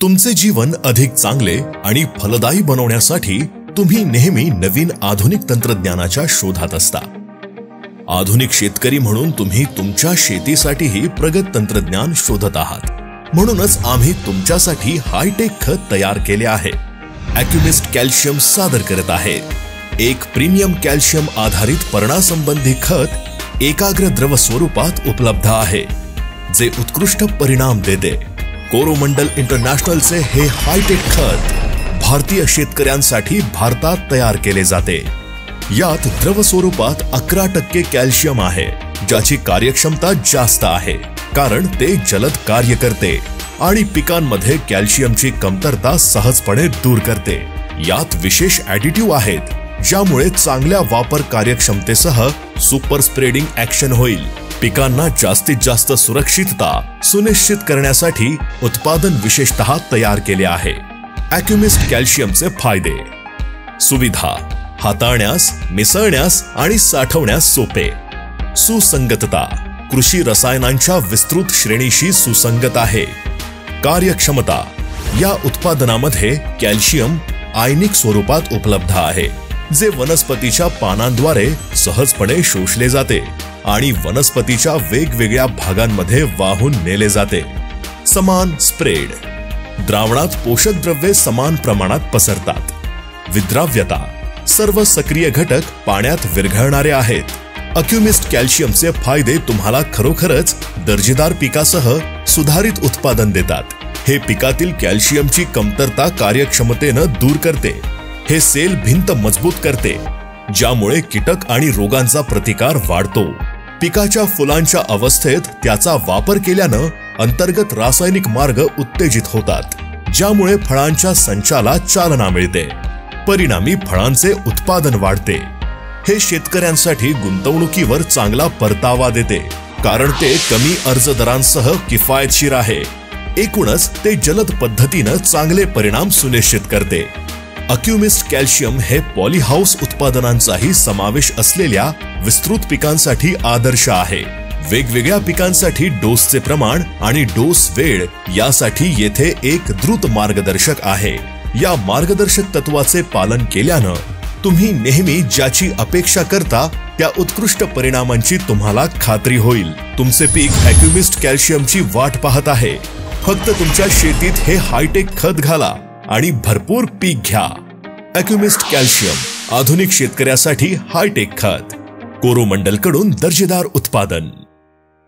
तुमचे जीवन अधिक चांगले आणि फलदायी बनवण्यासाठी तुम्ही नेहमी नवीन आधुनिक तंत्रज्ञानाच्या शोधात असता। आधुनिक शेतकरी म्हणून तुम्ही तुमच्या शेतीसाठीही प्रगत तंत्रज्ञान शोधत आहात। म्हणूनच आम्ही तुमच्यासाठी हायटेक खत तयार केले आहे। ॲक्युमिस्ट कॅल्शियम सादर करत आहे एक प्रीमियम कॅल्शियम आधारित पर्णासंबंधी खत एकाग्र द्रव स्वरूपात उपलब्ध आहे, जे उत्कृष्ट परिणाम देते। कोरोमंडल इंटरनॅशनलचे हे हायटेक खत भारतीय शेतकऱ्यांसाठी भारतात तयार केले जाते। यात द्रव स्वरूपात 11% कॅल्शियम आहे, ज्याची कार्यक्षमता जास्त आहे कारण ते जलद कार्य करते आणि पिकांमध्ये कॅल्शियमची कमतरता सहजपणे दूर करते। यात विशेष ॲडिटिव्ह आहेत, ज्यामुळे चांगल्या वापर कार्यक्षमतेसह सुपर स्प्रेडिंग ॲक्शन होईल। पिकांना जास्तीत जास्त सुरक्षितता सुनिश्चित करण्यासाठी उत्पादन विशेषतः तयार केले आहे। ॲक्युमिस्ट कॅल्शियमचे फायदे: सुविधा, हाताळण्यास, मिसळण्यास आणि साठवण्यास सोपे। सुसंगतता, कृषी रसायनांच्या विस्तृत श्रेणीशी सुसंगत आहे। कार्यक्षमता, या उत्पादनामध्ये कॅल्शियम आयनिक स्वरूपात उपलब्ध आहे, जे वनस्पतीच्या पानांद्वारे सहजपणे शोषले जाते आणि वनस्पतीच्या वेगवेगळ्या भागांमध्ये वाहून नेले जाते। समान स्प्रेड, द्रावणात पोषक द्रव्ये समान प्रमाणात पसरतात। विद्राव्यता, सर्व सक्रिय घटक पाण्यात विरघळणारे आहेत। ॲक्युमिस्ट कॅल्शियमचे फायदे तुम्हाला खरोखरच दर्जेदार पिकासह सुधारित उत्पादन देतात। हे पिकातील कॅल्शियमची कमतरता कार्यक्षमतेने दूर करते। हे सेल भिंत मजबूत करते, ज्यामुळे कीटक आणि रोगांचा प्रतिकार वाढतो। पिकाच्या फुलांच्या अवस्थेत त्याचा वापर केल्यानं अंतर्गत रासायनिक मार्ग उत्तेजित होतात, ज्यामुळे फळांच्या संचाला चालना मिळते। परिणामी फळांचे उत्पादन वाढते। हे शेतकऱ्यांसाठी गुंतवणुकीवर चांगला परतावा देते, कारण ते कमी अर्ज दरांसह किफायतशीर आहे। एकूणच ते जलद पद्धतीने चांगले परिणाम सुनिश्चित करते। ॲक्युमिस्ट कॅल्शियम हे पॉलीहाऊस उत्पादनांचाही समावेश असलेल्या विस्तृत पिकांसाठी आदर्श आहे। वेगवेगळ्या पिकांसाठी डोसचे प्रमाण आणि डोस वेळ यासाठी येथे एक द्रुत मार्गदर्शक आहे। या मार्गदर्शक तत्वाचे पालन केल्यानं तुम्ही नेहमी ज्याची अपेक्षा करता त्या उत्कृष्ट परिणामांची तुम्हाला खात्री होईल। तुमचे पीक ॲक्युमिस्ट कॅल्शियमची वाट पाहत आहे। फक्त तुमच्या शेतीत हे हायटेक खत घाला आणि भरपूर पीक घ्या। ॲक्युमिस्ट कॅल्शियम, आधुनिक शेतकऱ्यासाठी हायटेक खत, कोरोमंडल कडून दर्जेदार उत्पादन।